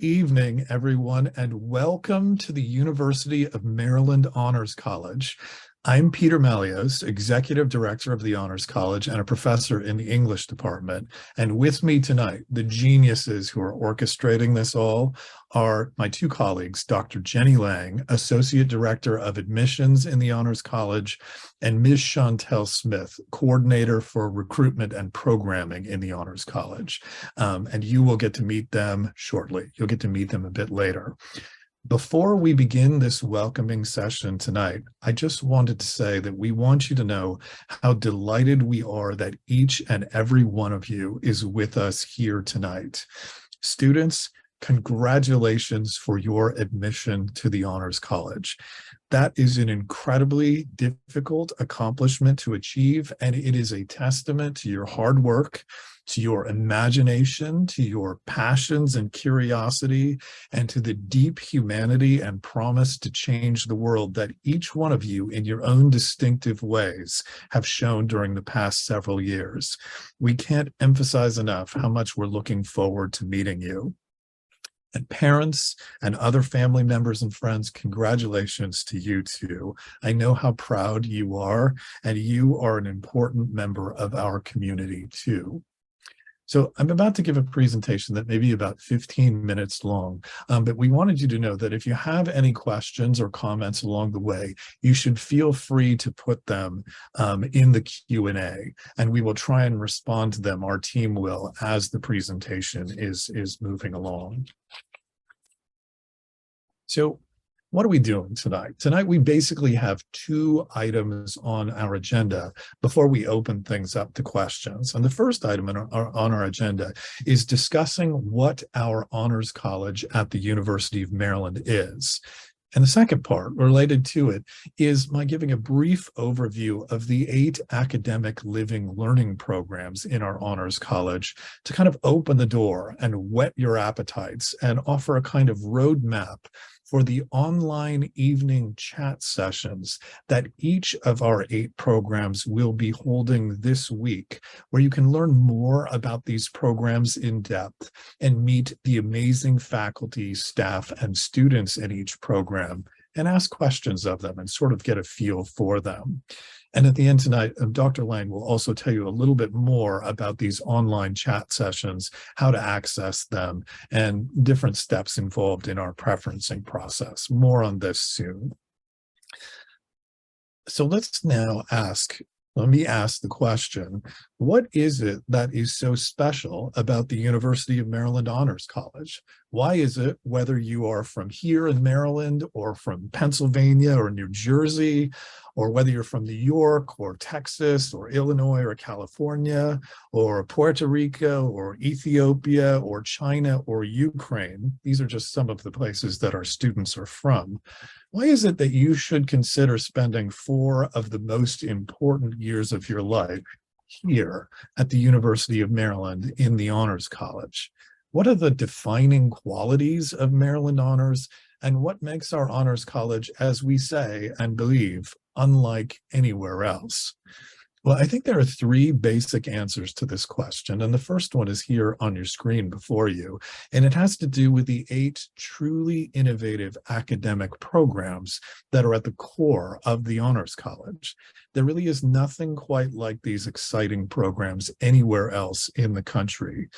evening, everyone, and welcome to the University of Maryland Honors College. I'm Peter Malios, Executive Director of the Honors College and a professor in the English department. And with me tonight, the geniuses who are orchestrating this all are my two colleagues, Dr. Jenny Lang, Associate Director of Admissions in the Honors College, and Ms. Chantel Smith, Coordinator for Recruitment and Programming in the Honors College. And you will get to meet them shortly. You'll get to meet them a bit later. Before we begin this welcoming session tonight, I just wanted to say that we want you to know how delighted we are that each and every one of you is with us here tonight. Students, congratulations for your admission to the Honors College. That is an incredibly difficult accomplishment to achieve, and it is a testament to your hard work, to your imagination, to your passions and curiosity, and to the deep humanity and promise to change the world that each one of you in your own distinctive ways have shown during the past several years. We can't emphasize enough how much we're looking forward to meeting you. And parents and other family members and friends, congratulations to you too. I know how proud you are, and you are an important member of our community too. So I'm about to give a presentation that may be about 15 minutes long, but we wanted you to know that if you have any questions or comments along the way, you should feel free to put them in the Q&A, and we will try and respond to them. Our team will, as the presentation is moving along. So what are we doing tonight? Tonight, we basically have two items on our agenda before we open things up to questions. And the first item on our agenda is discussing what our honors college at the University of Maryland is. And the second part related to it is my giving a brief overview of the 8 academic living learning programs in our honors college to kind of open the door and whet your appetites and offer a kind of roadmap for the online evening chat sessions that each of our 8 programs will be holding this week, where you can learn more about these programs in depth and meet the amazing faculty, staff, and students in each program and ask questions of them and sort of get a feel for them. And at the end tonight, Dr. Lang will also tell you a little bit more about these online chat sessions, how to access them, and different steps involved in our preferencing process. More on this soon. So let's now let me ask the question, what is it that is so special about the University of Maryland Honors College? Why is it, whether you are from here in Maryland or from Pennsylvania or New Jersey, or whether you're from New York or Texas or Illinois or California or Puerto Rico or Ethiopia or China or Ukraine, these are just some of the places that our students are from. Why is it that you should consider spending 4 of the most important years of your life here at the University of Maryland in the Honors College? What are the defining qualities of Maryland Honors, and what makes our Honors College, as we say and believe, unlike anywhere else? Well, I think there are 3 basic answers to this question, and the first one is here on your screen before you, and it has to do with the 8 truly innovative academic programs that are at the core of the Honors College. There really is nothing quite like these exciting programs anywhere else in the country.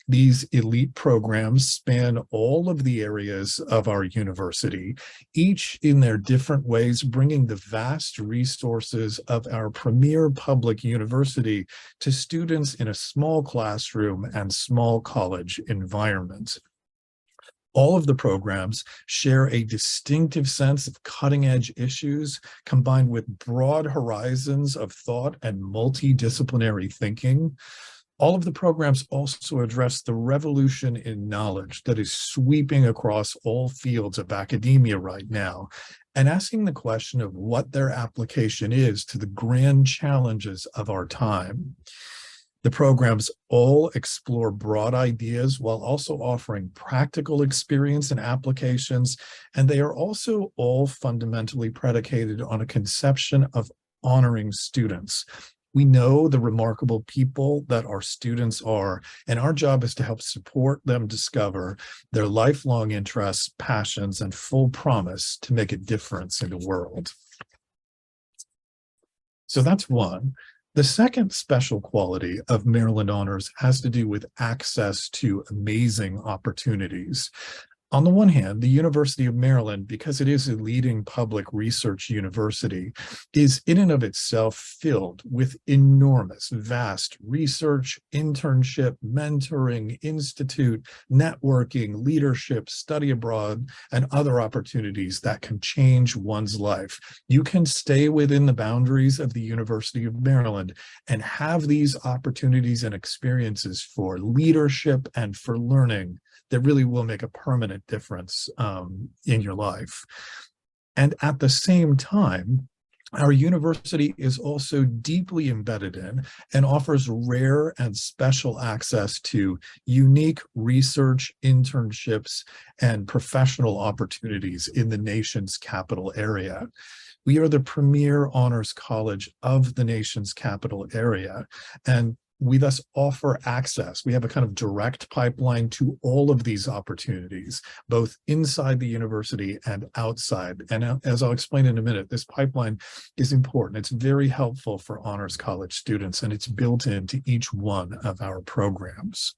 These elite programs span all of the areas of our university, each in their different ways, bringing the vast resources of our premier public university to students in a small classroom and small college environment. All of the programs share a distinctive sense of cutting-edge issues combined with broad horizons of thought and multidisciplinary thinking. All of the programs also address the revolution in knowledge that is sweeping across all fields of academia right now, and asking the question of what their application is to the grand challenges of our time. The programs all explore broad ideas while also offering practical experience and applications, and they are also all fundamentally predicated on a conception of honoring students, We know the remarkable people that our students are, and our job is to help support them discover their lifelong interests, passions, and full promise to make a difference in the world. So that's one. The second special quality of Maryland Honors has to do with access to amazing opportunities. On the one hand, the University of Maryland, because it is a leading public research university, is in and of itself filled with enormous, vast research, internship, mentoring, institute, networking, leadership, study abroad, and other opportunities that can change one's life. You can stay within the boundaries of the University of Maryland and have these opportunities and experiences for leadership and for learning that really will make a permanent difference in your life. And at the same time, our university is also deeply embedded in and offers rare and special access to unique research, internships, and professional opportunities in the nation's capital area. We are the premier honors college of the nation's capital area, and we thus offer access. We have a kind of direct pipeline to all of these opportunities, both inside the university and outside. And as I'll explain in a minute, this pipeline is important. It's very helpful for honors college students, and it's built into each one of our programs.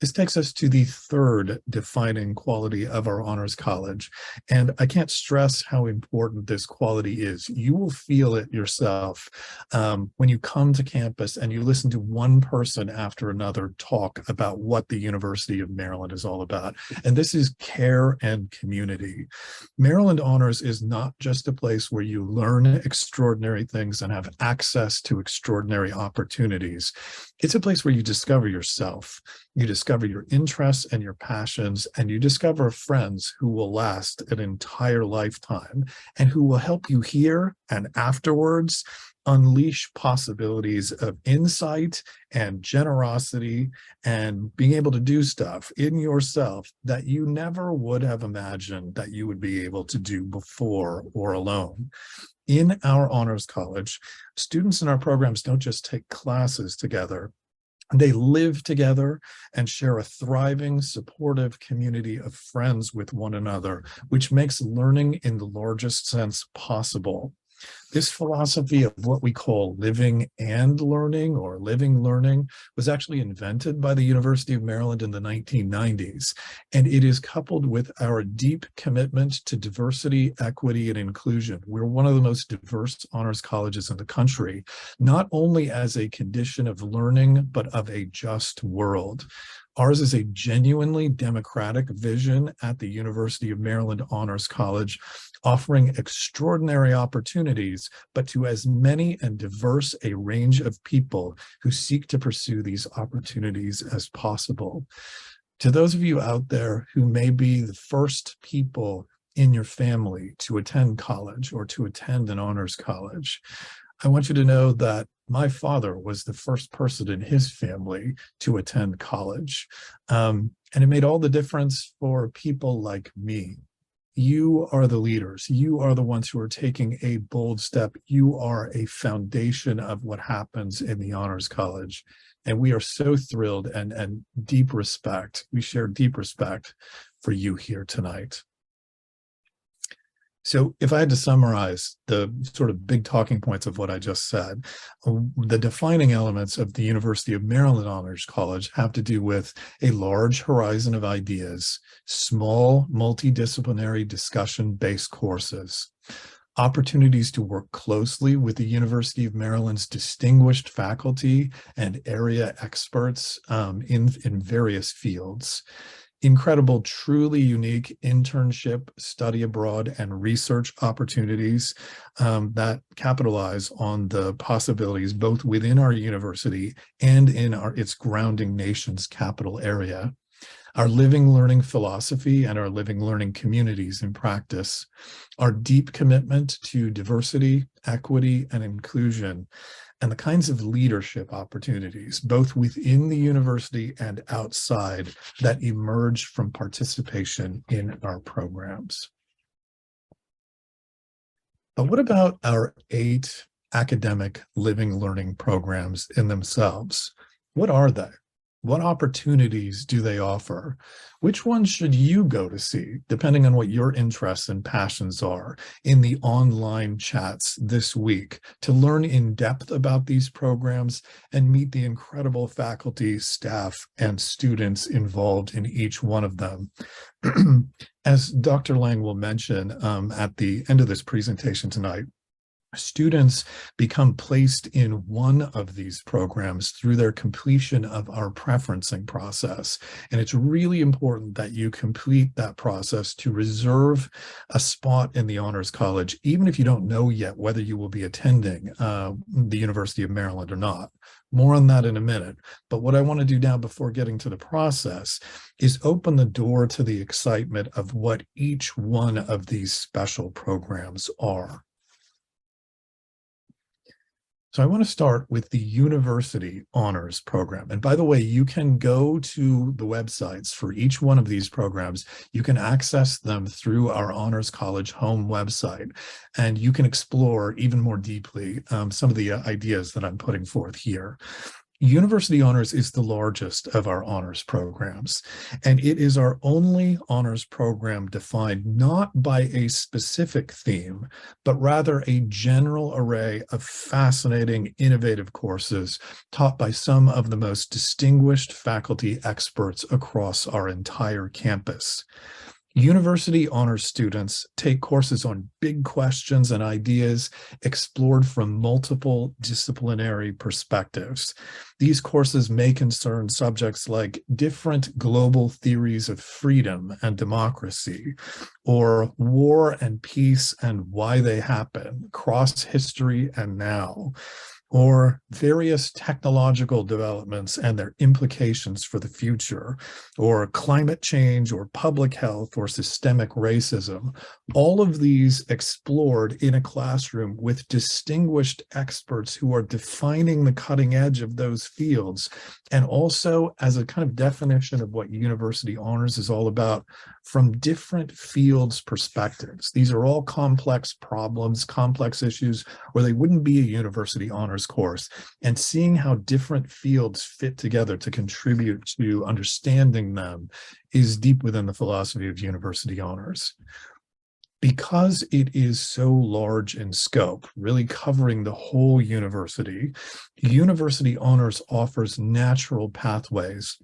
This takes us to the third defining quality of our honors college, and I can't stress how important this quality is. You will feel it yourself when you come to campus and you listen to one person after another talk about what the University of Maryland is all about, and this is care and community. Maryland Honors is not just a place where you learn extraordinary things and have access to extraordinary opportunities. It's a place where you discover yourself. You discover your interests and your passions, and you discover friends who will last an entire lifetime and who will help you here and afterwards unleash possibilities of insight and generosity and being able to do stuff in yourself that you never would have imagined that you would be able to do before or alone. In our honors college, students in our programs don't just take classes together. They live together and share a thriving, supportive community of friends with one another, which makes learning in the largest sense possible. This philosophy of what we call living and learning, or living learning, was actually invented by the University of Maryland in the 1990s, and it is coupled with our deep commitment to diversity, equity, and inclusion. We're one of the most diverse honors colleges in the country, not only as a condition of learning, but of a just world. Ours is a genuinely democratic vision at the University of Maryland Honors College, offering extraordinary opportunities, but to as many and diverse a range of people who seek to pursue these opportunities as possible. To those of you out there who may be the first people in your family to attend college or to attend an honors college, I want you to know that my father was the first person in his family to attend college. And it made all the difference for people like me. You are the leaders. You are the ones who are taking a bold step. You are a foundation of what happens in the honors college. And we are so thrilled and deep respect. We share deep respect for you here tonight. So if I had to summarize the sort of big talking points of what I just said, the defining elements of the University of Maryland Honors College have to do with a large horizon of ideas, small multidisciplinary discussion-based courses, opportunities to work closely with the University of Maryland's distinguished faculty and area experts in various fields, incredible, truly unique internship, study abroad, and research opportunities that capitalize on the possibilities both within our university and in its grounding nation's capital area. Our living learning philosophy and our living learning communities in practice, our deep commitment to diversity, equity, and inclusion, and the kinds of leadership opportunities, both within the university and outside, that emerge from participation in our programs. But what about our 8 academic living learning programs in themselves. What are they? What opportunities do they offer? Which ones should you go to see, depending on what your interests and passions are, in the online chats this week to learn in depth about these programs and meet the incredible faculty, staff, and students involved in each one of them? As Dr. Lang will mention at the end of this presentation tonight, students become placed in one of these programs through their completion of our preferencing process. And it's really important that you complete that process to reserve a spot in the Honors College, even if you don't know yet whether you will be attending the University of Maryland or not. More on that in a minute. But what I want to do now before getting to the process is open the door to the excitement of what each one of these special programs are. So I want to start with the University Honors Program. And by the way, you can go to the websites for each one of these programs. You can access them through our Honors College home website, and you can explore even more deeply some of the ideas that I'm putting forth here. University Honors is the largest of our honors programs, and it is our only honors program defined not by a specific theme, but rather a general array of fascinating, innovative courses taught by some of the most distinguished faculty experts across our entire campus. University honors students take courses on big questions and ideas explored from multiple disciplinary perspectives. These courses may concern subjects like different global theories of freedom and democracy, or war and peace and why they happen, across history and now, or various technological developments and their implications for the future, or climate change, or public health, or systemic racism. All of these explored in a classroom with distinguished experts who are defining the cutting edge of those fields, and also as a kind of definition of what university honors is all about from different fields' perspectives. These are all complex problems, complex issues, or they wouldn't be a university honors course, and seeing how different fields fit together to contribute to understanding them is deep within the philosophy of university honors. Because it is so large in scope, really covering the whole university, university honors offers natural pathways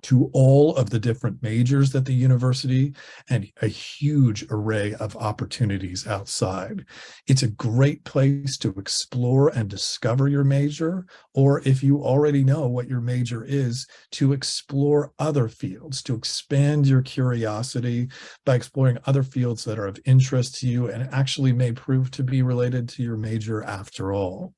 to all of the different majors at the university and a huge array of opportunities outside. It's a great place to explore and discover your major, or if you already know what your major is, to explore other fields, to expand your curiosity by exploring other fields that are of interest to you and actually may prove to be related to your major after all.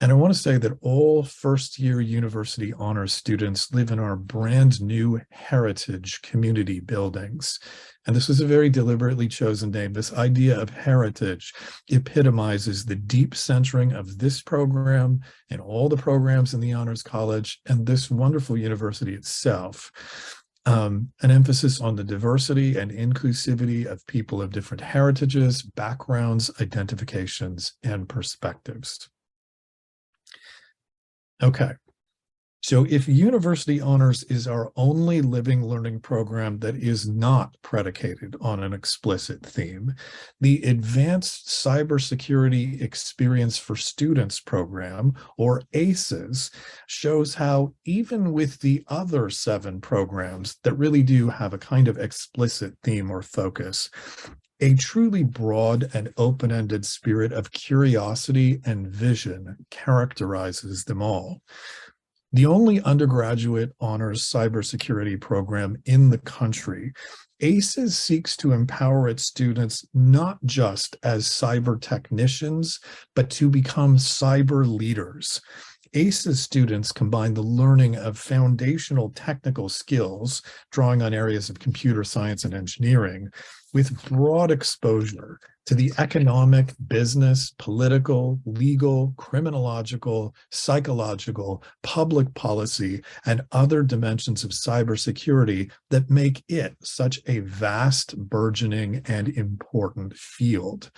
And I want to say that all first-year university honors students live in our brand new heritage community buildings. And this is a very deliberately chosen name. This idea of heritage epitomizes the deep centering of this program and all the programs in the Honors College and this wonderful university itself. An emphasis on the diversity and inclusivity of people of different heritages, backgrounds, identifications, and perspectives. Okay, so if University Honors is our only living learning program that is not predicated on an explicit theme, the Advanced Cybersecurity Experience for Students program, or ACES, shows how even with the other 7 programs that really do have a kind of explicit theme or focus, a truly broad and open-ended spirit of curiosity and vision characterizes them all. The only undergraduate honors cybersecurity program in the country, ACES seeks to empower its students not just as cyber technicians, but to become cyber leaders. ACES students combine the learning of foundational technical skills, drawing on areas of computer science and engineering, with broad exposure to the economic, business, political, legal, criminological, psychological, public policy, and other dimensions of cybersecurity that make it such a vast, burgeoning, and important field.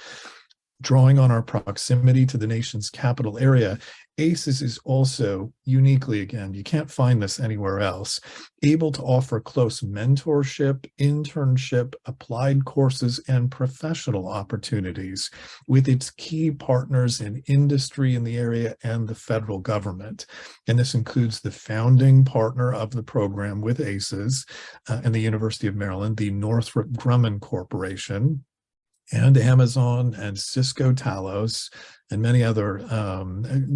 Drawing on our proximity to the nation's capital area, ACES is also uniquely, again, you can't find this anywhere else, able to offer close mentorship, internship, applied courses, and professional opportunities with its key partners in industry in the area and the federal government. And this includes the founding partner of the program with ACES and the University of Maryland, the Northrop Grumman Corporation, and Amazon and Cisco Talos and many other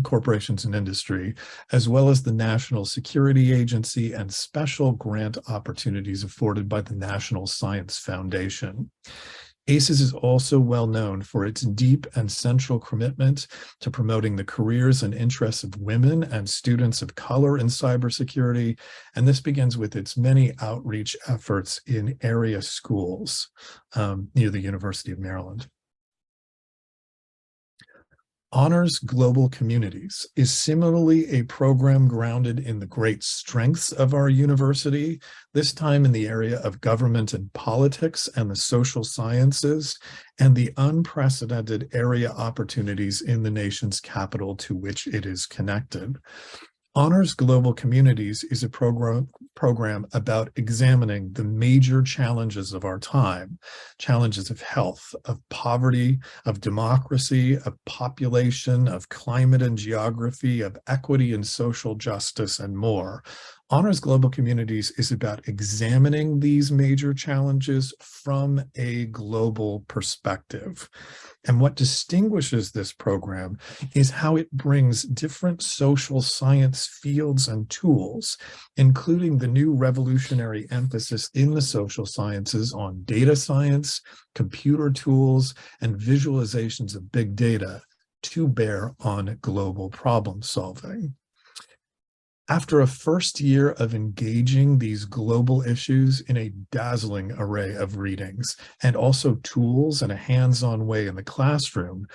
corporations in industry, as well as the National Security Agency and special grant opportunities afforded by the National Science Foundation. ACES is also well known for its deep and central commitment to promoting the careers and interests of women and students of color in cybersecurity, and this begins with its many outreach efforts in area schools near the University of Maryland. Honors Global Communities is similarly a program grounded in the great strengths of our university, this time in the area of government and politics and the social sciences, and the unprecedented area opportunities in the nation's capital to which it is connected. Honors Global Communities is a program about examining the major challenges of our time, challenges of health, of poverty, of democracy, of population, of climate and geography, of equity and social justice, and more. Honors Global Communities is about examining these major challenges from a global perspective. And what distinguishes this program is how it brings different social science fields and tools, including the new revolutionary emphasis in the social sciences on data science, computer tools, and visualizations of big data to bear on global problem solving. After a first year of engaging these global issues in a dazzling array of readings and also tools and a hands-on way in the classroom,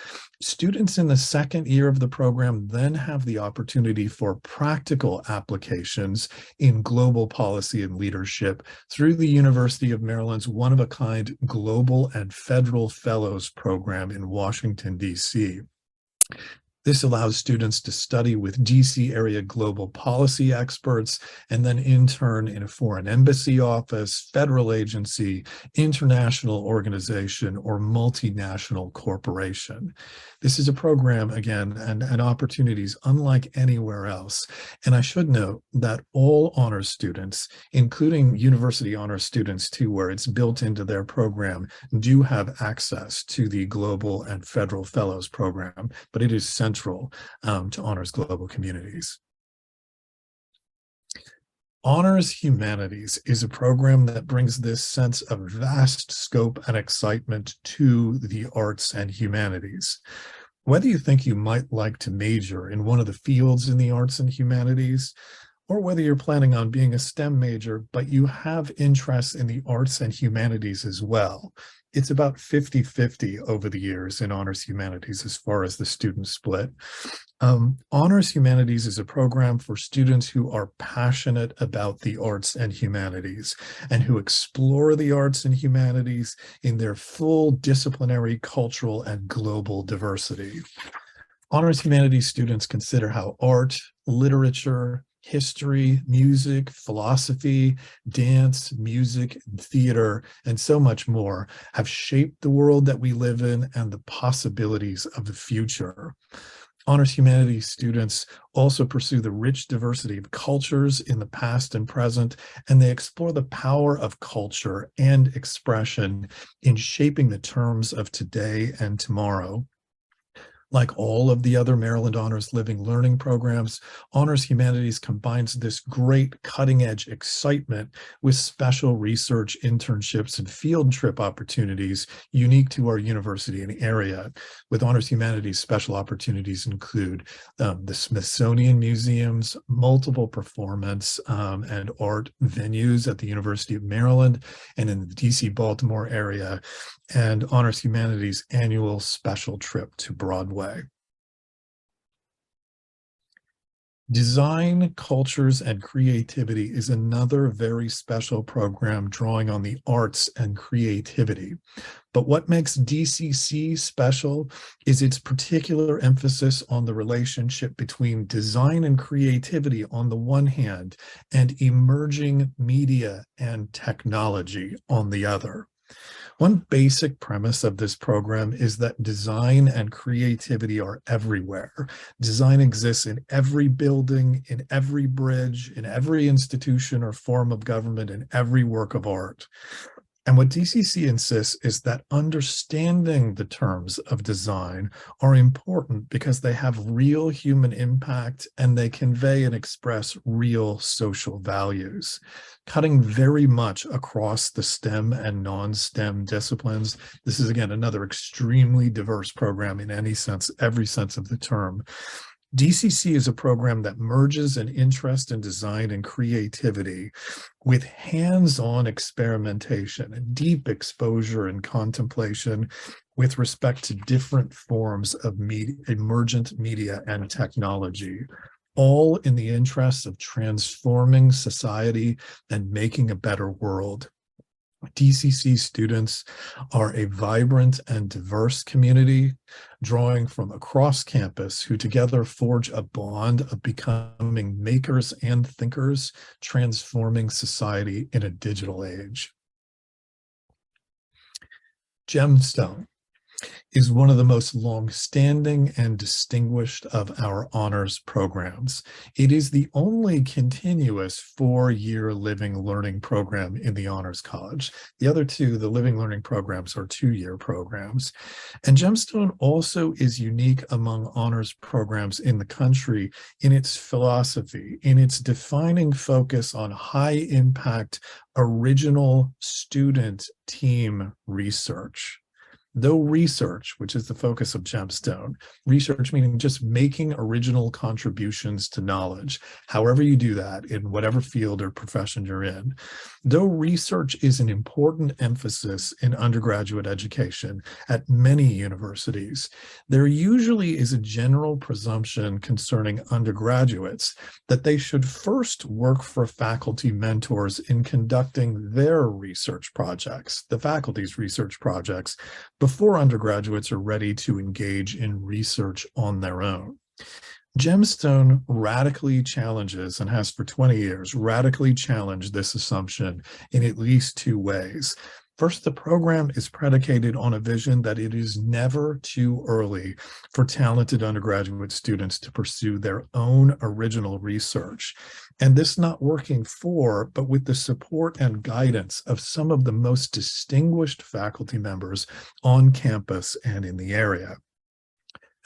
students in the second year of the program then have the opportunity for practical applications in global policy and leadership through the University of Maryland's one-of-a-kind Global and Federal Fellows Program in Washington, D.C. This allows students to study with DC area global policy experts and then intern in a foreign embassy office, federal agency, international organization, or multinational corporation. This is a program, again, and opportunities unlike anywhere else. And I should note that all honors students, including university honors students too, where it's built into their program, do have access to the Global and Federal Fellows Program, but it is central to Honors Global Communities. Honors Humanities is a program that brings this sense of vast scope and excitement to the arts and humanities. Whether you think you might like to major in one of the fields in the arts and humanities, or whether you're planning on being a STEM major, but you have interests in the arts and humanities as well, it's about 50-50 over the years in Honors Humanities as far as the student split. Honors Humanities is a program for students who are passionate about the arts and humanities and who explore the arts and humanities in their full disciplinary, cultural, and global diversity. Honors Humanities students consider how art, literature, history, music, philosophy, dance, music, theater, and so much more have shaped the world that we live in and the possibilities of the future. Honors Humanities students also pursue the rich diversity of cultures in the past and present, and they explore the power of culture and expression in shaping the terms of today and tomorrow. Like all of the other Maryland Honors Living Learning programs, Honors Humanities combines this great cutting-edge excitement with special research, internships, and field trip opportunities unique to our university and area. With Honors Humanities, special opportunities include the Smithsonian Museums, multiple performance and art venues at the University of Maryland and in the DC-Baltimore area, and Honors Humanities' annual special trip to Broadway. Design, Cultures, and Creativity is another very special program drawing on the arts and creativity. But what makes DCC special is its particular emphasis on the relationship between design and creativity on the one hand, and emerging media and technology on the other. One basic premise of this program is that design and creativity are everywhere. Design exists in every building, in every bridge, in every institution or form of government, in every work of art. And what DCC insists is that understanding the terms of design are important because they have real human impact and they convey and express real social values. Cutting very much across the STEM and non-STEM disciplines. This is, again, another extremely diverse program in any sense, every sense of the term. DCC is a program that merges an interest in design and creativity with hands-on experimentation and deep exposure and contemplation with respect to different forms of emergent media and technology, all in the interest of transforming society and making a better world. DCC students are a vibrant and diverse community, drawing from across campus who together forge a bond of becoming makers and thinkers, transforming society in a digital age. Gemstone is one of the most long-standing and distinguished of our honors programs. It is the only continuous 4-year living learning program in the Honors College. The other two, the living learning programs, are 2-year programs. And Gemstone also is unique among honors programs in the country in its philosophy, in its defining focus on high-impact, original student team research. Though research, which is the focus of Gemstone, research meaning just making original contributions to knowledge, however you do that in whatever field or profession you're in, though research is an important emphasis in undergraduate education at many universities, there usually is a general presumption concerning undergraduates that they should first work for faculty mentors in conducting their research projects, the faculty's research projects, before undergraduates are ready to engage in research on their own. Gemstone radically challenges, and has for 20 years, radically challenged this assumption in at least 2 ways. First, the program is predicated on a vision that it is never too early for talented undergraduate students to pursue their own original research. And this not working for, but with the support and guidance of some of the most distinguished faculty members on campus and in the area.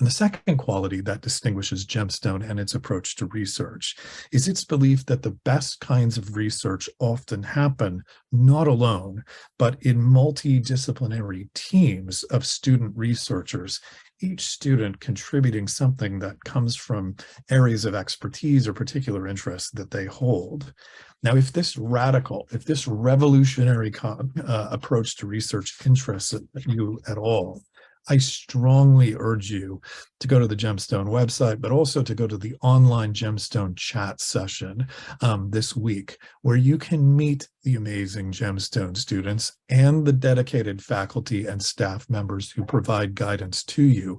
And the second quality that distinguishes Gemstone and its approach to research is its belief that the best kinds of research often happen not alone, but in multidisciplinary teams of student researchers, each student contributing something that comes from areas of expertise or particular interests that they hold. Now, if this revolutionary approach to research interests you at all, I strongly urge you to go to the Gemstone website, but also to go to the online Gemstone chat session this week, where you can meet the amazing Gemstone students and the dedicated faculty and staff members who provide guidance to you.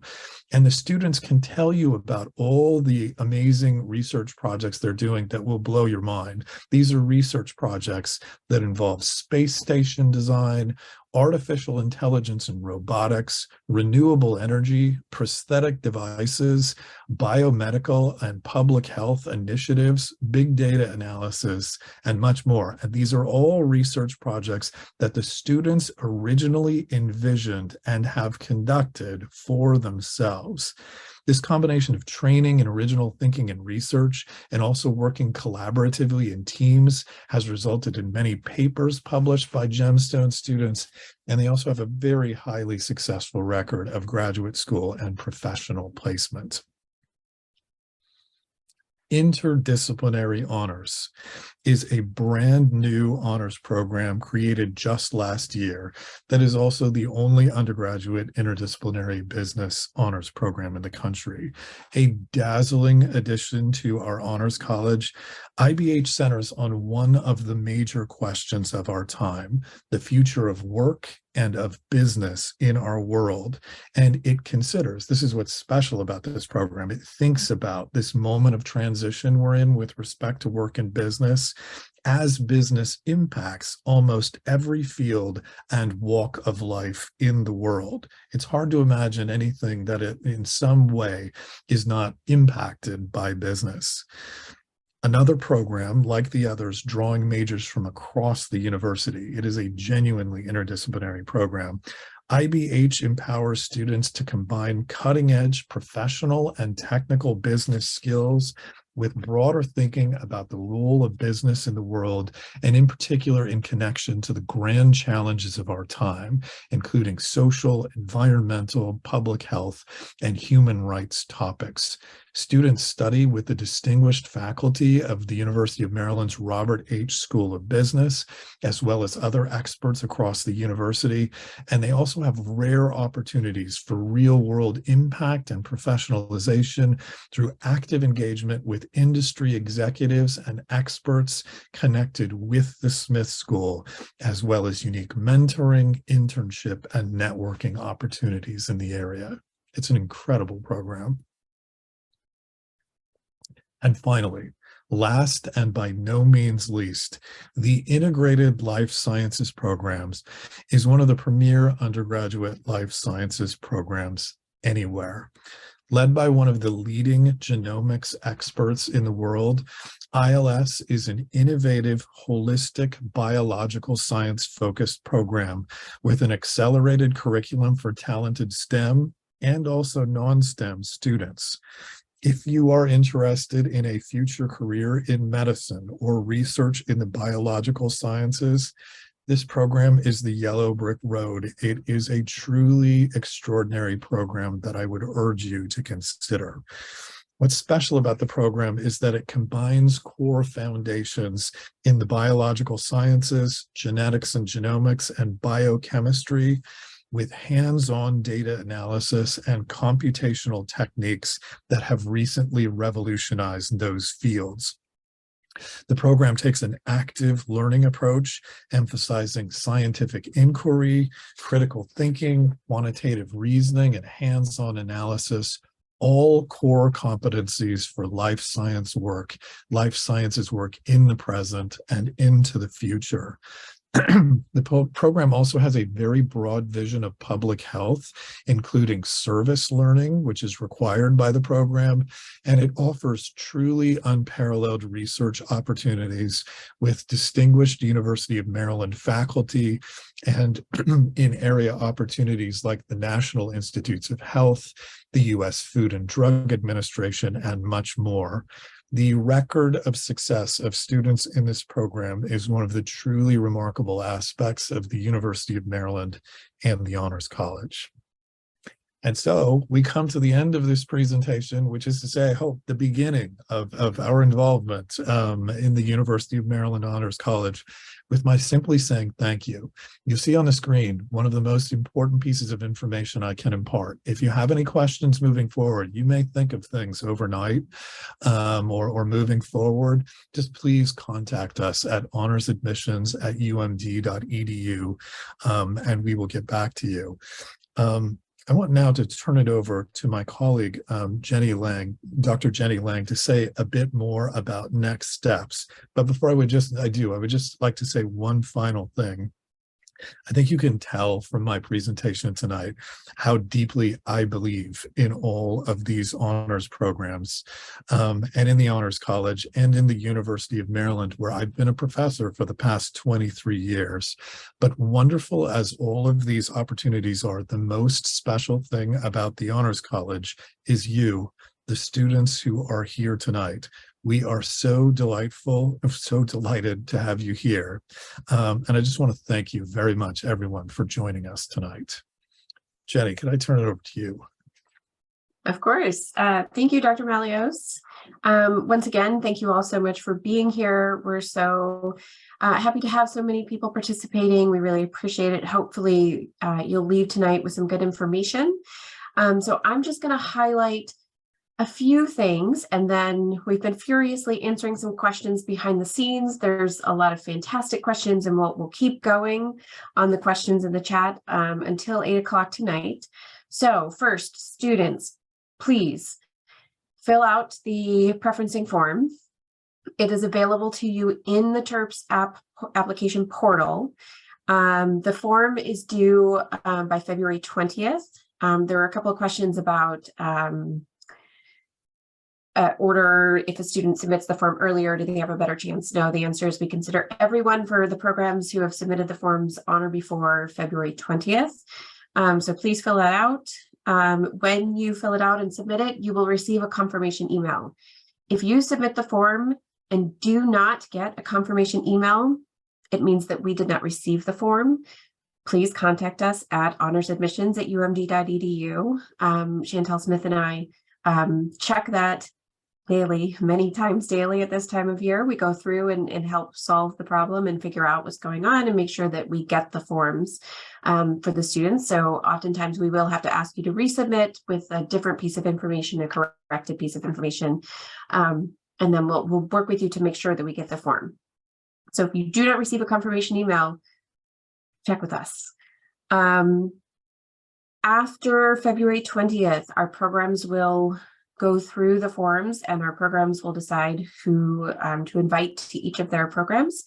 And the students can tell you about all the amazing research projects they're doing that will blow your mind. These are research projects that involve space station design, artificial intelligence and robotics, renewable energy, prosthetic devices, biomedical and public health initiatives, big data analysis, and much more. And these are all research projects that the students originally envisioned and have conducted for themselves. This combination of training and original thinking and research, and also working collaboratively in teams, has resulted in many papers published by Gemstone students, and they also have a very highly successful record of graduate school and professional placement. Interdisciplinary Honors is a brand new honors program created just last year that is also the only undergraduate interdisciplinary business honors program in the country. A dazzling addition to our honors college, IBH centers on one of the major questions of our time, the future of work and of business in our world. And it considers, this is what's special about this program, it thinks about this moment of transition we're in with respect to work and business as business impacts almost every field and walk of life in the world. It's hard to imagine anything that it, in some way is not impacted by business. Another program, like the others, drawing majors from across the university. It is a genuinely interdisciplinary program. IBH empowers students to combine cutting-edge professional and technical business skills with broader thinking about the role of business in the world, and in particular in connection to the grand challenges of our time, including social, environmental, public health, and human rights topics. Students study with the distinguished faculty of the University of Maryland's Robert H. School of Business, as well as other experts across the university, and they also have rare opportunities for real-world impact and professionalization through active engagement with industry executives and experts connected with the Smith School, as well as unique mentoring, internship, and networking opportunities in the area. It's an incredible program. And finally, last and by no means least, the Integrated Life Sciences Programs is one of the premier undergraduate life sciences programs anywhere. Led by one of the leading genomics experts in the world, ILS is an innovative, holistic, biological science-focused program with an accelerated curriculum for talented STEM and also non-STEM students. If you are interested in a future career in medicine or research in the biological sciences, this program is the yellow brick road. It is a truly extraordinary program that I would urge you to consider. What's special about the program is that it combines core foundations in the biological sciences, genetics and genomics, and biochemistry with hands-on data analysis and computational techniques that have recently revolutionized those fields. The program takes an active learning approach, emphasizing scientific inquiry, critical thinking, quantitative reasoning, and hands-on analysis, all core competencies for life sciences work in the present and into the future. The program also has a very broad vision of public health, including service learning, which is required by the program, and it offers truly unparalleled research opportunities with distinguished University of Maryland faculty and in area opportunities like the National Institutes of Health, the U.S. Food and Drug Administration, and much more. The record of success of students in this program is one of the truly remarkable aspects of the University of Maryland and the Honors College. And so we come to the end of this presentation, which is to say, I hope, the beginning of our involvement in the University of Maryland Honors College, with my simply saying thank you. You see on the screen one of the most important pieces of information I can impart. If you have any questions moving forward, you may think of things overnight or moving forward, just please contact us at honorsadmissions@umd.edu, and we will get back to you. I want now to turn it over to my colleague, Jenny Lang, Dr. Jenny Lang, to say a bit more about next steps. But before I would just like to say one final thing. I think you can tell from my presentation tonight how deeply I believe in all of these honors programs, and in the Honors College and in the University of Maryland, where I've been a professor for the past 23 years. But wonderful as all of these opportunities are, the most special thing about the Honors College is you, the students who are here tonight. We are so delighted to have you here. And I just want to thank you very much, everyone, for joining us tonight. Jenny, can I turn it over to you? Of course. Thank you, Dr. Malios. Once again, thank you all so much for being here. We're so happy to have so many people participating. We really appreciate it. Hopefully, you'll leave tonight with some good information. So I'm just going to highlight a few things, and then we've been furiously answering some questions behind the scenes. There's a lot of fantastic questions, and we'll keep going on the questions in the chat until 8 o'clock tonight. So first, students, please fill out the preferencing form. It is available to you in the TERPS application portal. The form is due by February 20th. There are a couple of questions about order. If a student submits the form earlier, do they have a better chance? No, the answer is we consider everyone for the programs who have submitted the forms on or before February 20th. So please fill that out. When you fill it out and submit it, you will receive a confirmation email. If you submit the form and do not get a confirmation email, it means that we did not receive the form. Please contact us at honorsadmissions@umd.edu. Chantel Smith and I check that daily, many times daily at this time of year. We go through and help solve the problem and figure out what's going on and make sure that we get the forms for the students. So oftentimes we will have to ask you to resubmit with a different piece of information, a corrected piece of information. And then we'll work with you to make sure that we get the form. So if you do not receive a confirmation email, check with us. After February 20th, our programs will go through the forms, and our programs will decide who to invite to each of their programs.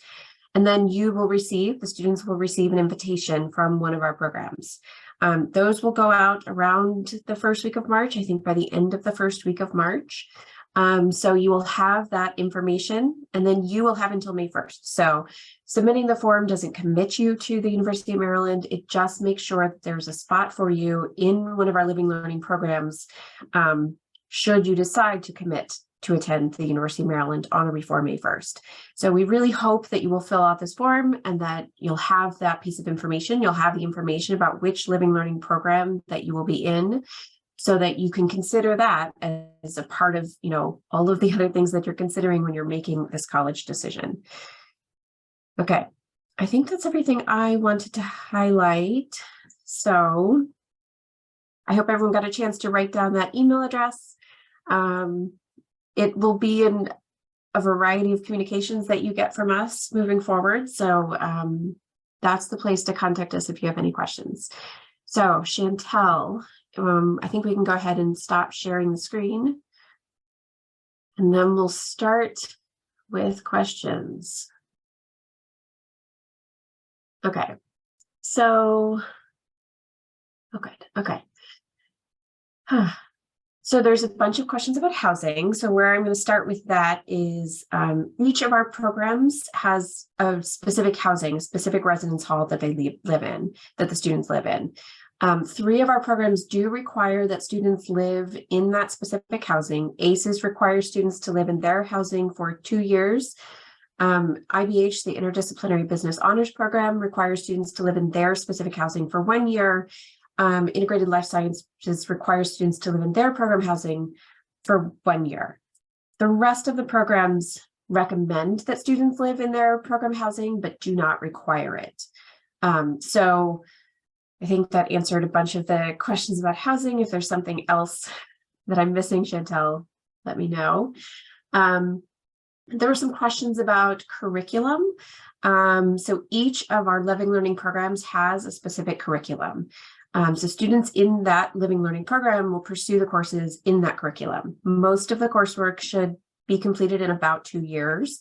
And then the students will receive an invitation from one of our programs. Those will go out around the first week of March, I think by the end of the first week of March. So you will have that information, and then you will have until May 1st. So submitting the form doesn't commit you to the University of Maryland. It just makes sure that there's a spot for you in one of our living learning programs, should you decide to commit to attend the University of Maryland on or before May 1st. So we really hope that you will fill out this form and that you'll have that piece of information. You'll have the information about which living learning program that you will be in, so that you can consider that as a part of, all of the other things that you're considering when you're making this college decision. Okay, I think that's everything I wanted to highlight. So I hope everyone got a chance to write down that email address. It will be in a variety of communications that you get from us moving forward. So that's the place to contact us if you have any questions. So Chantel, I think we can go ahead and stop sharing the screen, and then we'll start with questions. Okay, so, okay. So there's a bunch of questions about housing. So where I'm going to start with that is each of our programs has a specific housing, a specific residence hall that they live in, that the students live in. 3 of our programs do require that students live in that specific housing. ACES requires students to live in their housing for 2 years. IBH, the Interdisciplinary Business Honors Program, requires students to live in their specific housing for 1 year. Integrated Life Sciences requires students to live in their program housing for 1 year. The rest of the programs recommend that students live in their program housing, but do not require it. So I think that answered a bunch of the questions about housing. If there's something else that I'm missing, Chantel, let me know. There were some questions about curriculum. So each of our living learning programs has a specific curriculum. So students in that living learning program will pursue the courses in that curriculum. Most of the coursework should be completed in about 2 years.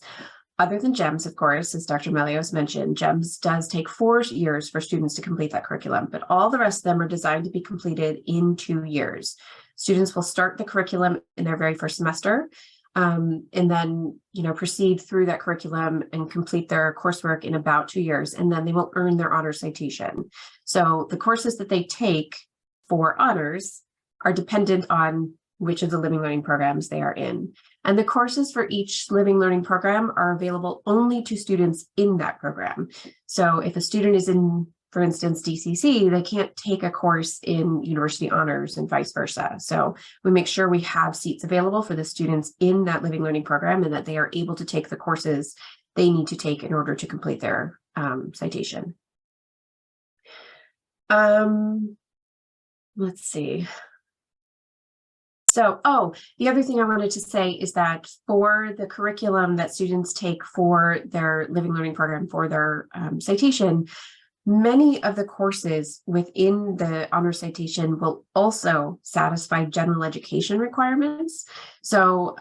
Other than GEMS, of course, as Dr. Melios mentioned, GEMS does take 4 years for students to complete that curriculum, but all the rest of them are designed to be completed in 2 years. Students will start the curriculum in their very first semester, and then, proceed through that curriculum and complete their coursework in about 2 years, and then they will earn their honors citation. So the courses that they take for honors are dependent on which of the living learning programs they are in. And the courses for each living learning program are available only to students in that program. So if a student is in for instance, DCC, they can't take a course in university honors and vice versa. So we make sure we have seats available for the students in that living learning program and that they are able to take the courses they need to take in order to complete their citation. Let's see. So, the other thing I wanted to say is that for the curriculum that students take for their living learning program for their citation, many of the courses within the honor citation will also satisfy general education requirements. So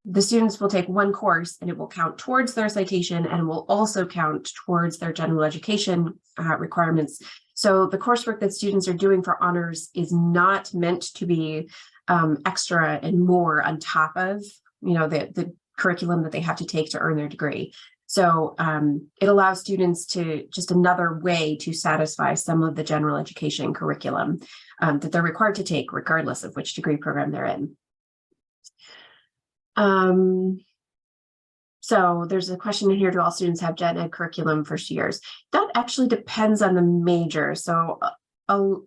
the students will take one course and it will count towards their citation and will also count towards their general education requirements. So the coursework that students are doing for honors is not meant to be extra and more on top of, the curriculum that they have to take to earn their degree. So it allows students to just another way to satisfy some of the general education curriculum that they're required to take, regardless of which degree program they're in. So there's a question in here, do all students have gen ed curriculum first years? That actually depends on the major. So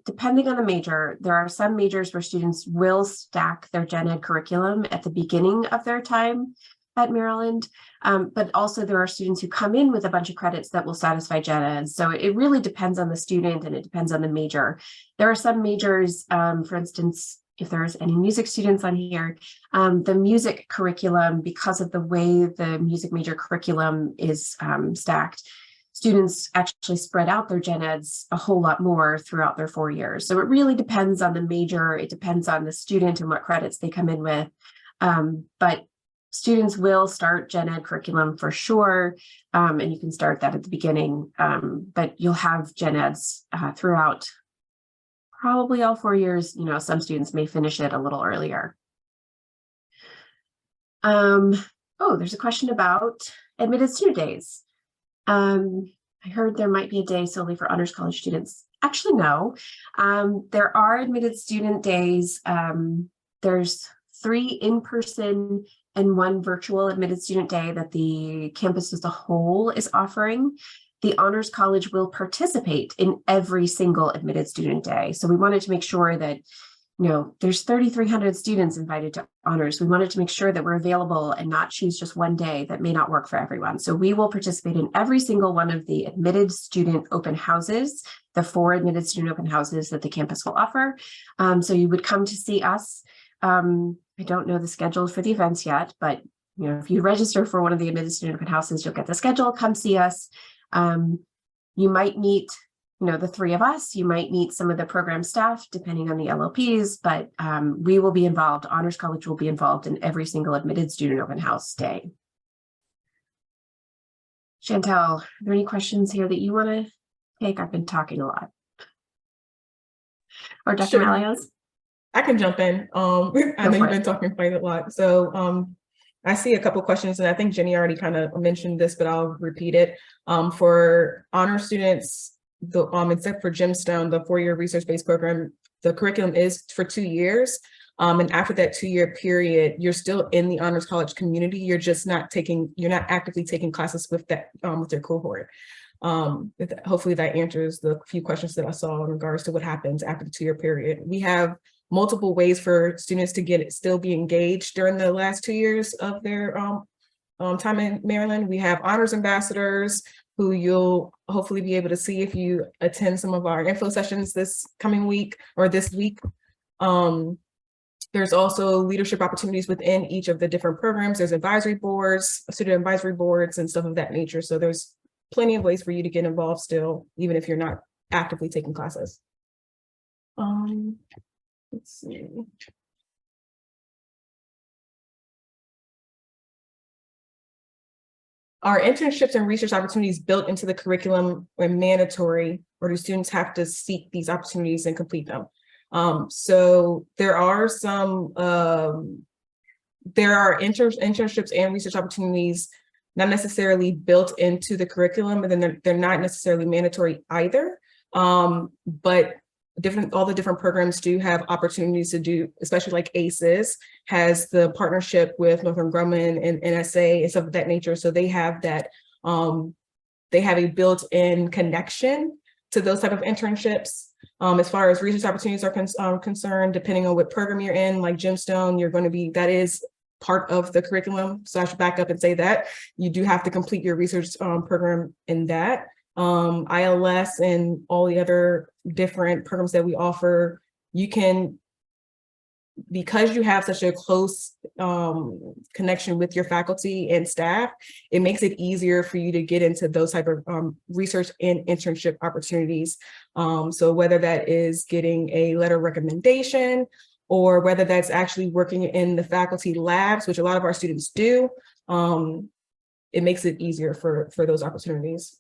depending on the major, there are some majors where students will stack their gen ed curriculum at the beginning of their time at Maryland, but also there are students who come in with a bunch of credits that will satisfy gen ed. So it really depends on the student and it depends on the major. There are some majors, for instance, if there's any music students on here, the music curriculum, because of the way the music major curriculum is stacked, students actually spread out their gen eds a whole lot more throughout their 4 years. So it really depends on the major, it depends on the student and what credits they come in with. But students will start gen ed curriculum for sure, and you can start that at the beginning, but you'll have gen eds throughout probably all 4 years. Some students may finish it a little earlier. There's a question about admitted student days. I heard there might be a day solely for honors college students. Actually, no. There are admitted student days. There's 3 in-person and 1 virtual admitted student day that the campus as a whole is offering. The Honors College will participate in every single admitted student day. So we wanted to make sure that, there's 3,300 students invited to honors. We wanted to make sure that we're available and not choose just one day that may not work for everyone. So we will participate in every single one of the admitted student open houses, the 4 admitted student open houses that the campus will offer. So you would come to see us. I don't know the schedule for the events yet, but if you register for one of the admitted student open houses, you'll get the schedule, come see us. You might meet, the 3 of us, you might meet some of the program staff, depending on the LLPs, but we will be involved. Honors College will be involved in every single admitted student open house day. Chantel, are there any questions here that you want to take? I've been talking a lot. Or Dr. Sure. Malios? I can jump in. I know you've been talking quite a lot. So I see a couple of questions, and I think Jenny already kind of mentioned this, but I'll repeat it. For honor students, except for Gemstone, the 4-year research-based program, the curriculum is for 2 years. And after that 2-year period, you're still in the honors college community. You're just not actively taking classes with that with your cohort. Hopefully that answers the few questions that I saw in regards to what happens after the 2-year period. We have multiple ways for students to still be engaged during the last 2 years of their time in Maryland. We have honors ambassadors who you'll hopefully be able to see if you attend some of our info sessions this coming week or this week. There's also leadership opportunities within each of the different programs. There's advisory boards, student advisory boards, and stuff of that nature. So there's plenty of ways for you to get involved still, even if you're not actively taking classes. Let's see. Are internships and research opportunities built into the curriculum or mandatory, or do students have to seek these opportunities and complete them? So there are some, there are internships and research opportunities not necessarily built into the curriculum, but then they're not necessarily mandatory either. But all the different programs do have opportunities to do, especially like ACES has the partnership with Northrop Grumman and NSA and stuff of that nature. So they have that, they have a built-in connection to those type of internships. As far as research opportunities are concerned, depending on what program you're in, like Gemstone, you're going to be, that is part of the curriculum. So I should back up and say that you do have to complete your research program in that. ILS and all the other different programs that we offer, you can, because you have such a close connection with your faculty and staff, it makes it easier for you to get into those type of research and internship opportunities. So whether that is getting a letter of recommendation, or whether that's actually working in the faculty labs, which a lot of our students do, it makes it easier for those opportunities.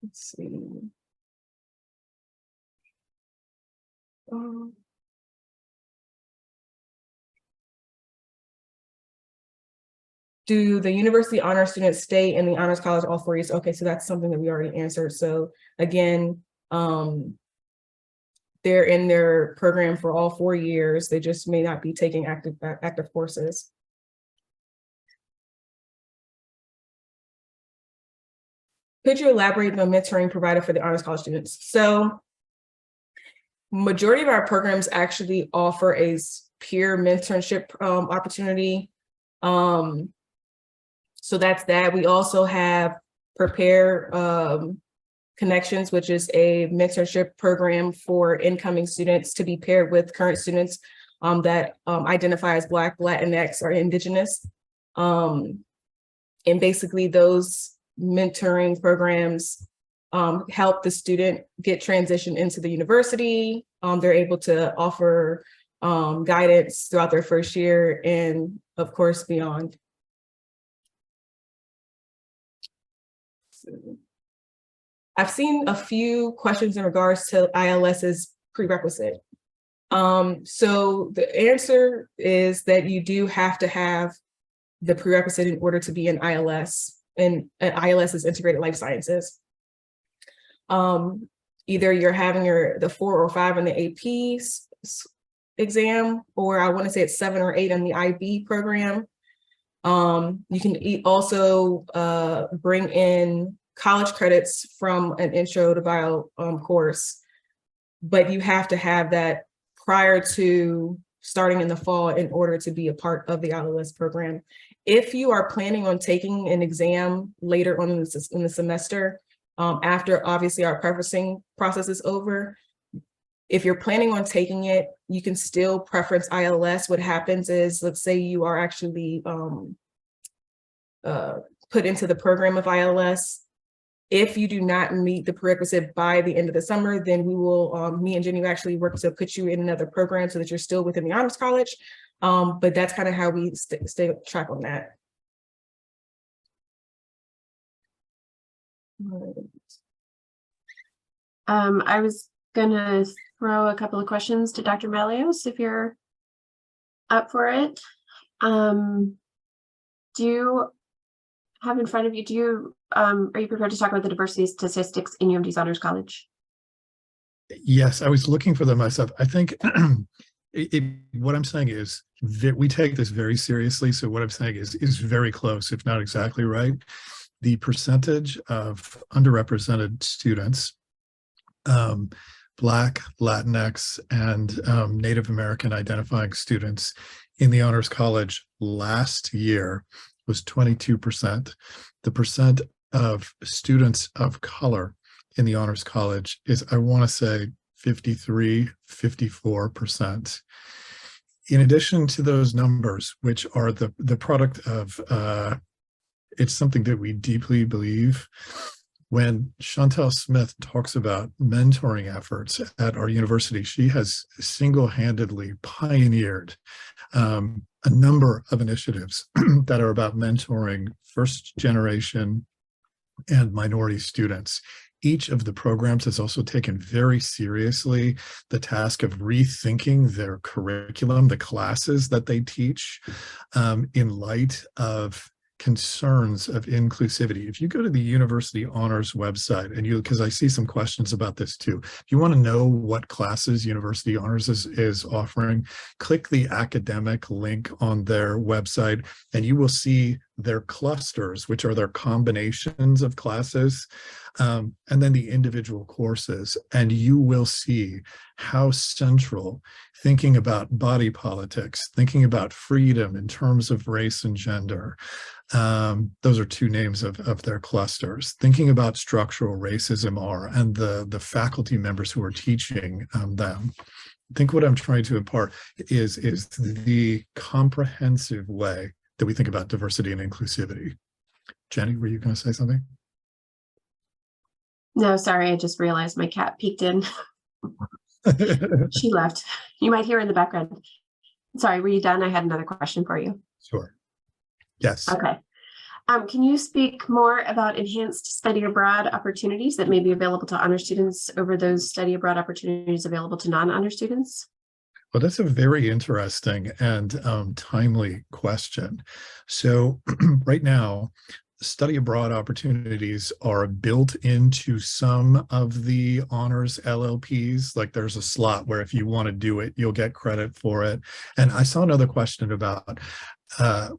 Let's see. Do the university honor students stay in the honors college all 4 years? Okay, so that's something that we already answered. So again, they're in their program for all 4 years. They just may not be taking active courses. Could you elaborate on the mentoring provided for the honors college students? So majority of our programs actually offer a peer mentorship opportunity. So that's that. We also have Prepare Connections, which is a mentorship program for incoming students to be paired with current students that identify as Black, Latinx, or Indigenous. And basically those mentoring programs help the student get transitioned into the university. They're able to offer guidance throughout their first year and of course beyond. I've seen a few questions in regards to ILS's prerequisite. So the answer is that you do have to have the prerequisite in order to be an ILS, and ILS is Integrated Life Sciences. Either you're having the 4 or 5 in the AP exam, or I want to say it's 7 or 8 in the IB program. You can also bring in college credits from an intro to bio course, but you have to have that prior to starting in the fall in order to be a part of the ILS program. If you are planning on taking an exam later on in the semester, after obviously our preferencing process is over, if you're planning on taking it, you can still preference ILS. What happens is, let's say you are actually put into the program of ILS. If you do not meet the prerequisite by the end of the summer, then we will, me and Jenny actually work to put you in another program so that you're still within the honors college. But that's kind of how we stay track on that. I was gonna throw a couple of questions to Dr. Malios if you're up for it. Do you have in front of you, are you prepared to talk about the diversity statistics in UMD's Honors College? Yes, I was looking for them myself. I think what I'm saying is that we take this very seriously. So what I'm saying is very close, if not exactly right. The percentage of underrepresented students, Black, Latinx, and Native American identifying students in the Honors College last year was 22%. The percent of students of color in the Honors College is, I want to say, 53, 54%. In addition to those numbers, which are the product of, it's something that we deeply believe. When Chantel Smith talks about mentoring efforts at our university, she has single-handedly pioneered a number of initiatives that are about mentoring first generation and minority students. Each of the programs has also taken very seriously the task of rethinking their curriculum, the classes that they teach, in light of concerns of inclusivity. If you go to the University Honors website, and because I see some questions about this too, if you want to know what classes University Honors is offering, click the academic link on their website, and you will see their clusters, which are their combinations of classes, and then the individual courses. And you will see how central thinking about body politics, thinking about freedom in terms of race and gender, those are two names of their clusters, thinking about structural racism are, and the faculty members who are teaching them. I think what I'm trying to impart is the comprehensive way that we think about diversity and inclusivity. Jenny, were you going to say something? No, sorry, I just realized my cat peeked in. She left. You might hear her in the background. Sorry, were you done? I had another question for you. Sure. Yes. Okay. Can you speak more about enhanced study abroad opportunities that may be available to honor students over those study abroad opportunities available to non-honor students? Well, that's a very interesting and timely question. So right now, study abroad opportunities are built into some of the honors LLPs. Like there's a slot where if you want to do it, you'll get credit for it. And I saw another question about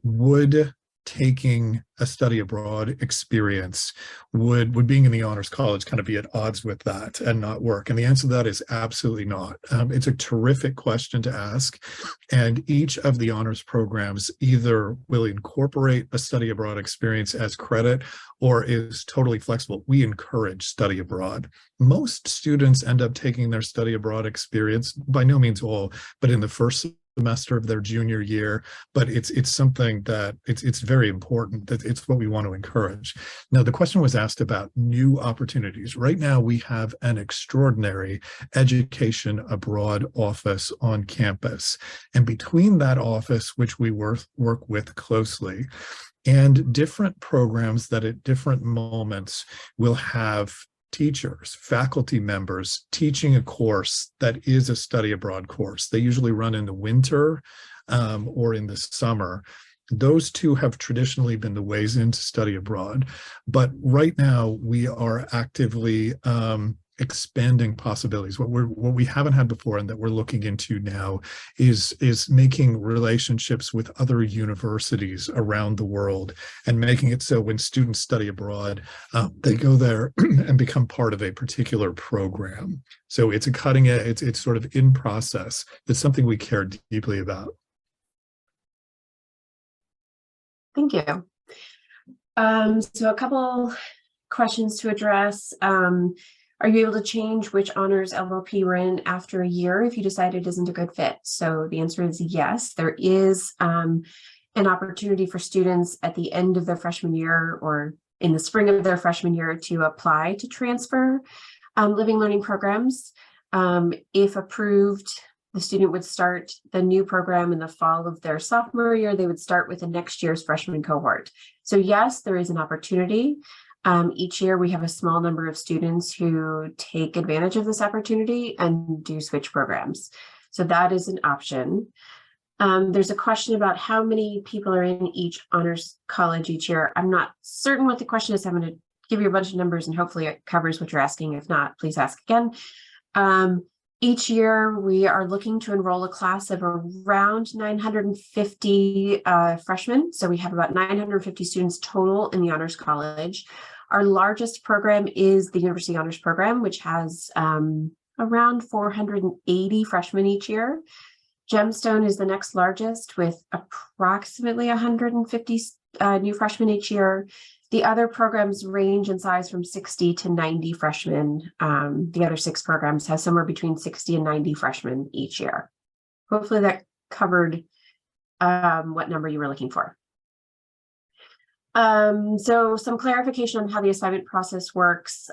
would taking a study abroad experience, would being in the honors college kind of be at odds with that and not work? And the answer to that is absolutely not. It's a terrific question to ask. And each of the honors programs either will incorporate a study abroad experience as credit or is totally flexible. We encourage study abroad. Most students end up taking their study abroad experience, by no means all, but in the first semester of their junior year, but it's something that it's very important, that it's what we want to encourage. Now, the question was asked about new opportunities. Right now, we have an extraordinary education abroad office on campus. And between that office, which we work with closely, and different programs that at different moments will have teachers, faculty members teaching a course that is a study abroad course. They usually run in the winter or in the summer. Those two have traditionally been the ways into study abroad. But right now we are actively expanding possibilities. What we haven't had before and that we're looking into now is making relationships with other universities around the world and making it so when students study abroad, they go there and become part of a particular program. So it's a cutting edge, it's sort of in process. It's something we care deeply about. Thank you. So a couple questions to address. Are you able to change which honors LLP you're in after a year if you decide it isn't a good fit? So the answer is yes. There is an opportunity for students at the end of their freshman year or in the spring of their freshman year to apply to transfer living learning programs. If approved, the student would start the new program in the fall of their sophomore year. They would start with the next year's freshman cohort. So yes, there is an opportunity. Each year we have a small number of students who take advantage of this opportunity and do switch programs. So that is an option. There's a question about how many people are in each honors college each year. I'm not certain what the question is. I'm going to give you a bunch of numbers and hopefully it covers what you're asking. If not, please ask again. Each year we are looking to enroll a class of around 950 freshmen. So we have about 950 students total in the Honors College. Our largest program is the University Honors Program, which has around 480 freshmen each year. Gemstone is the next largest with approximately 150 new freshmen each year. The other programs range in size from 60 to 90 freshmen. The other 6 programs have somewhere between 60 and 90 freshmen each year. Hopefully that covered what number you were looking for. So some clarification on how the assignment process works.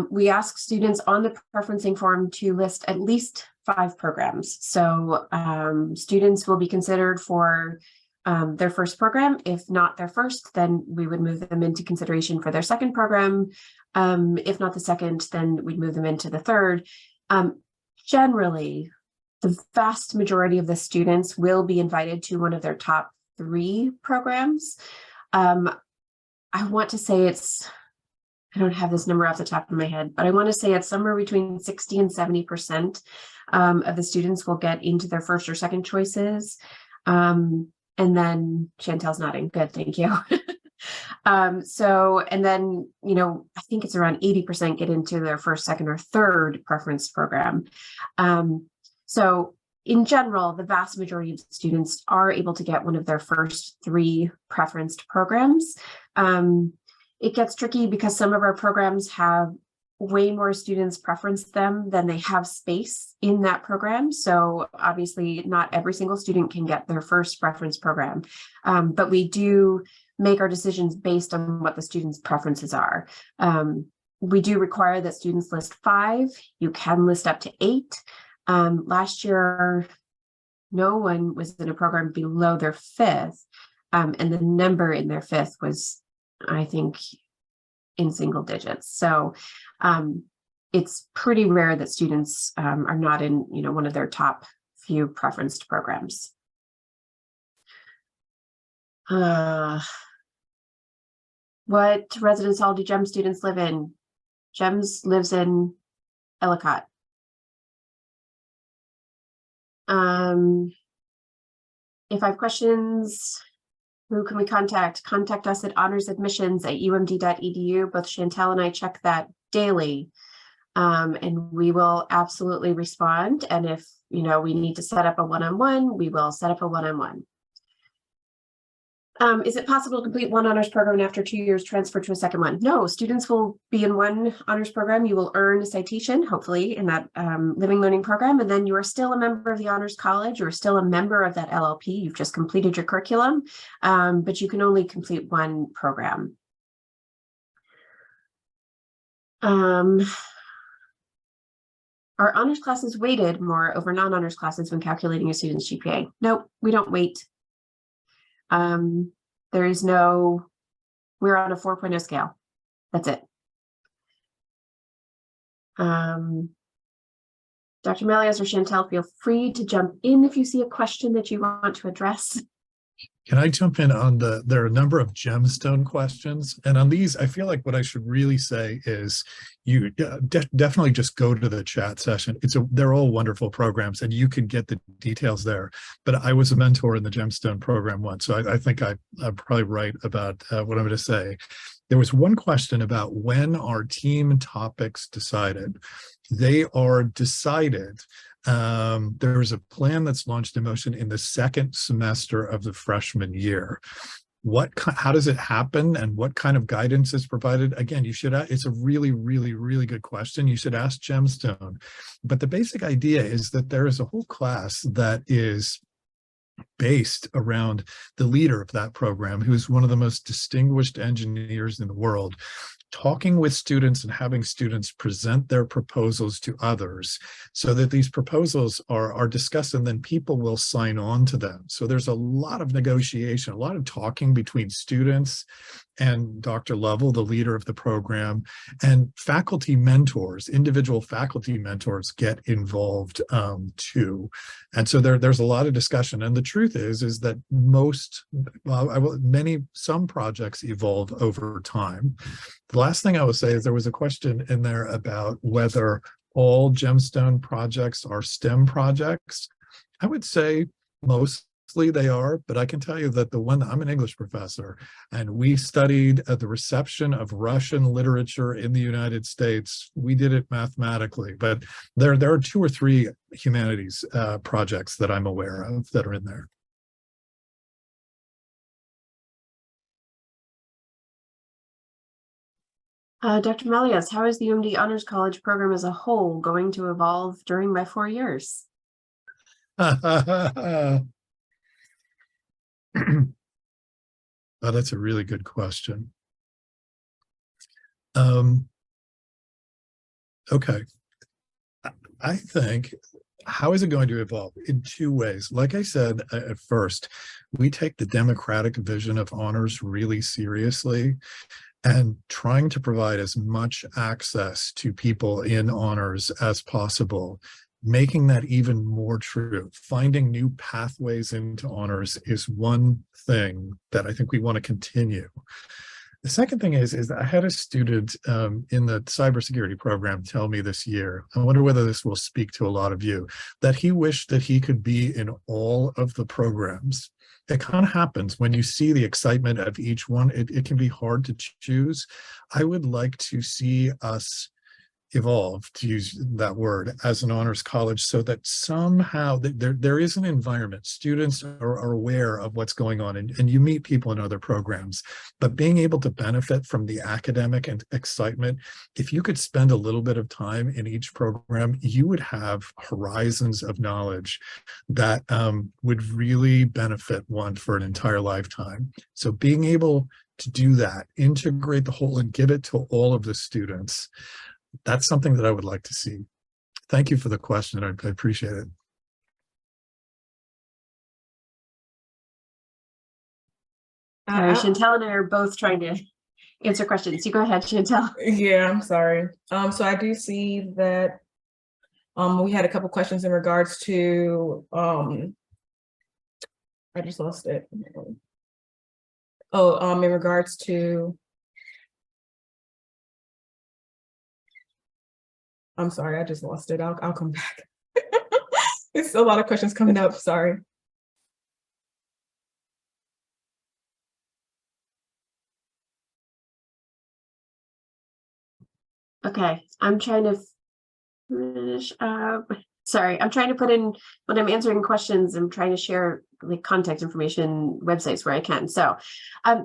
We ask students on the preferencing form to list at least 5 programs. So students will be considered for their first program. If not their first, then we would move them into consideration for their second program. If not the second, then we'd move them into the third. Generally, the vast majority of the students will be invited to one of their top 3 programs. I want to say I don't have this number off the top of my head, but I want to say it's somewhere between 60 and 70% of the students will get into their first or second choices. And then Chantel's nodding. Good, thank you. And then, I think it's around 80% get into their first, second, or third preference program. So in general, the vast majority of students are able to get one of their first 3 preferenced programs. It gets tricky because some of our programs have way more students preference them than they have space in that program. So obviously not every single student can get their first preference program, but we do make our decisions based on what the students' preferences are. We do require that students list 5. You can list up to 8. Last year, no one was in a program below their 5th, and the number in their 5th was, I think, in single digits. So it's pretty rare that students are not in, one of their top few preferenced programs. What residence hall do GEM students live in? GEMS lives in Ellicott. If I have questions, who can we contact? Contact us at honorsadmissions@umd.edu. Both Chantel and I check that daily. And we will absolutely respond. And if, we need to set up a one-on-one, we will set up a one-on-one. Is it possible to complete one honors program and after 2 years transfer to a second one? No, students will be in one honors program. You will earn a citation, hopefully, in that living learning program. And then you are still a member of the honors college. You're still a member of that LLP. You've just completed your curriculum, but you can only complete one program. Are honors classes weighted more over non-honors classes when calculating a student's GPA? Nope, we don't weight. There is no, we're on a 4.0 scale. That's it. Dr. Melias or Chantel, feel free to jump in if you see a question that you want to address. Can I jump in on there are a number of Gemstone questions, and on these, I feel like what I should really say is you definitely just go to the chat session. They're all wonderful programs, and you can get the details there. But I was a mentor in the Gemstone program once, so I think I'm probably right about what I'm going to say. There was one question about when are team topics decided. They are decided. There's a plan that's launched in motion in the second semester of the freshman year. How does it happen, and what kind of guidance is provided? Again, it's a really, really, really good question. You should ask Gemstone. But the basic idea is that there is a whole class that is based around the leader of that program, who's one of the most distinguished engineers in the world, talking with students and having students present their proposals to others so that these proposals are discussed and then people will sign on to them. So there's a lot of negotiation, a lot of talking between students and Dr. Lovell, the leader of the program, and faculty mentors, individual faculty mentors get involved too. And so there's a lot of discussion. And the truth is that some projects evolve over time. The last thing I will say is there was a question in there about whether all Gemstone projects are STEM projects. I would say mostly they are, but I can tell you that I'm an English professor, and we studied the reception of Russian literature in the United States. We did it mathematically, but there are 2 or 3 humanities projects that I'm aware of that are in there. Dr. Melias, how is the UMD Honors College program as a whole going to evolve during my 4 years? Oh, that's a really good question. Okay. I think, how is it going to evolve? In 2 ways. Like I said at first, we take the democratic vision of honors really seriously, and trying to provide as much access to people in honors as possible, making that even more true. Finding new pathways into honors is one thing that I think we want to continue. The second thing is that I had a student in the cybersecurity program tell me this year, I wonder whether this will speak to a lot of you, that he wished that he could be in all of the programs. it kind of happens when you see the excitement of each one. It can be hard to choose. I would like to see us evolve, to use that word, as an honors college, so that somehow there is an environment. Students are aware of what's going on, and you meet people in other programs, but being able to benefit from the academic and excitement, if you could spend a little bit of time in each program, you would have horizons of knowledge that would really benefit one for an entire lifetime. So being able to do that, integrate the whole and give it to all of the students, that's something that I would like to see. Thank you for the question. I appreciate it. Sorry, Chantel and I are both trying to answer questions. You go ahead, Chantel. Yeah, I'm sorry. So I do see that we had a couple questions in regards to I just lost it. Oh, in regards to, I'm sorry, I just lost it. I'll come back. It's a lot of questions coming up. Sorry. Okay, I'm trying to finish up. Sorry, I'm trying to put in, when I'm answering questions, I'm trying to share like contact information, websites where I can. So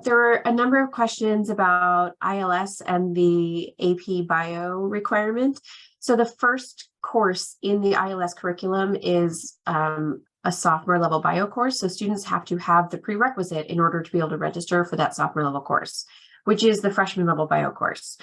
there were a number of questions about ILS and the AP Bio requirement. So the first course in the ILS curriculum is a sophomore level bio course. So students have to have the prerequisite in order to be able to register for that sophomore level course, which is the freshman level bio course.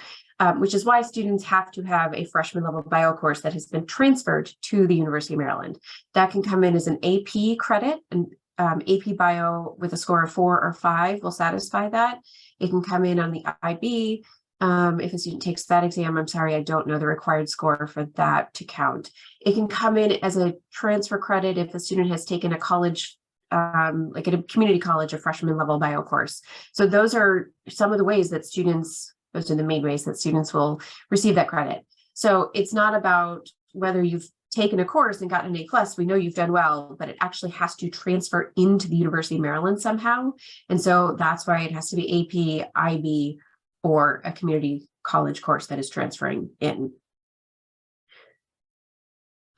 Which is why students have to have a freshman level bio course that has been transferred to the University of Maryland. That can come in as an AP credit, and AP Bio with a score of 4 or 5 will satisfy that. It can come in on the IB. If a student takes that exam, I'm sorry, I don't know the required score for that to count. It can come in as a transfer credit if the student has taken a college, like at a community college, a freshman level bio course. So those are some of the ways that students, those are the main ways that students will receive that credit. So it's not about whether you've taken a course and gotten an A+, we know you've done well, but it actually has to transfer into the University of Maryland somehow. And so that's why it has to be AP, IB, or a community college course that is transferring in.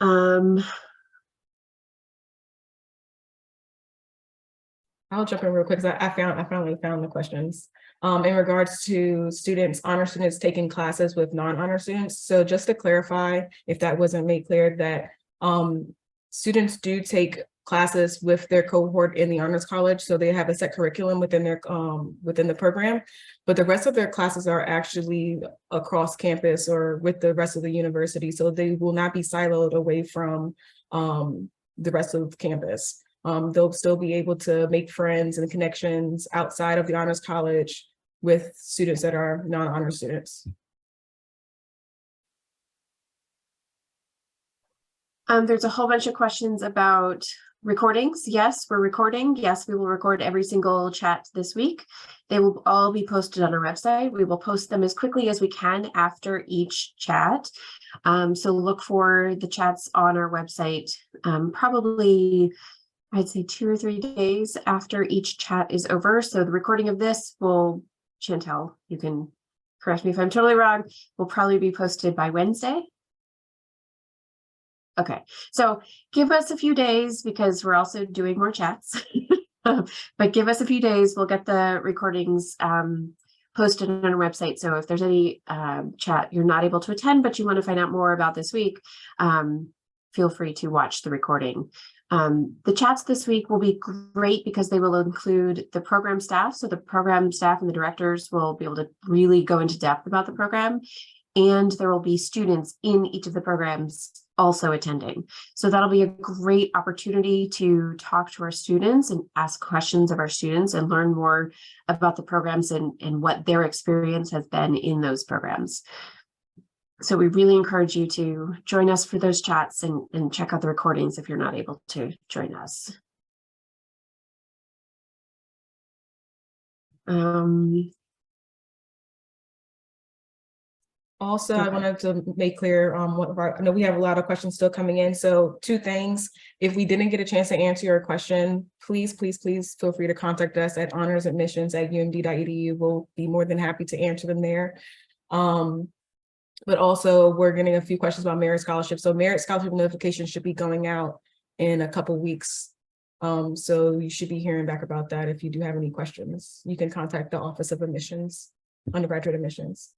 I'll jump in real quick because I finally found the questions. In regards to students, honor students taking classes with non-honor students. So just to clarify, if that wasn't made clear, that students do take classes with their cohort in the honors college. So they have a set curriculum within their within the program, but the rest of their classes are actually across campus or with the rest of the university. So they will not be siloed away from the rest of campus. They'll still be able to make friends and connections outside of the honors college with students that are non-honor students. There's a whole bunch of questions about recordings. Yes, we're recording. Yes, we will record every single chat this week. They will all be posted on our website. We will post them as quickly as we can after each chat. So look for the chats on our website, probably I'd say 2 or 3 days after each chat is over. So the recording of this will, Chantel, you can correct me if I'm totally wrong, will probably be posted by Wednesday. Okay, so give us a few days because we're also doing more chats. But give us a few days, we'll get the recordings posted on our website. So if there's any chat you're not able to attend, but you want to find out more about this week, feel free to watch the recording. The chats this week will be great because they will include the program staff. So the program staff and the directors will be able to really go into depth about the program. And there will be students in each of the programs also attending. So that'll be a great opportunity to talk to our students and ask questions of our students and learn more about the programs and what their experience has been in those programs. So we really encourage you to join us for those chats and check out the recordings if you're not able to join us. Also, I wanted to make clear, I know we have a lot of questions still coming in. So 2 things, if we didn't get a chance to answer your question, please feel free to contact us at honorsadmissions@umd.edu. We'll be more than happy to answer them there. But also we're getting a few questions about merit scholarship. So merit scholarship notification should be going out in a couple weeks. So you should be hearing back about that. If you do have any questions, you can contact the Office of Admissions, Undergraduate Admissions.